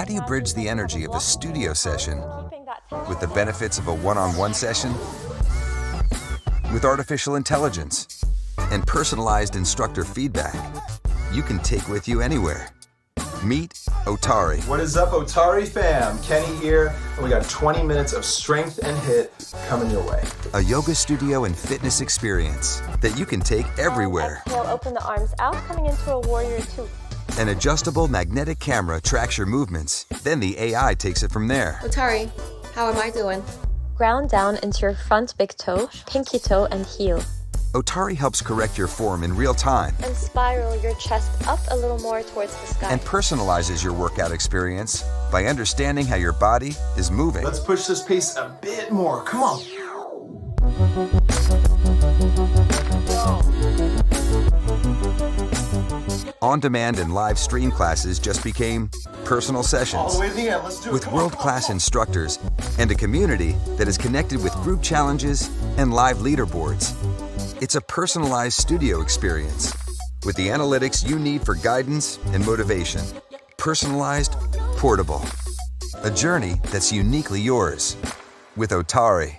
How do you bridge the energy of a studio session with the benefits of a one-on-one session? With artificial intelligence and personalized instructor feedback, you can take with you anywhere. Meet OTARI. What is up, OTARI fam? Kenny here, and we got 20 minutes of strength and hit coming your way. A yoga studio and fitness experience that you can take everywhere. Exhale, open the arms out, coming into a warrior two. An adjustable magnetic camera tracks your movements, then the AI takes it from there. OTARI, how am I doing? Ground down into your front big toe, pinky toe, and heel. OTARI helps correct your form in real time And spiral your chest up a little more towards the sky. and personalizes your workout experience by understanding how your body is moving. Let's push this pace a bit more. Come on. On-demand and live stream classes just became personal All sessions the way to the end. Let's do it. with Come on, world-class come on. instructors and a community that is connected with group challenges and live leaderboards. It's a personalized studio experience with the analytics you need for guidance and motivation. Personalized, portable. A journey that's uniquely yours with OTARI.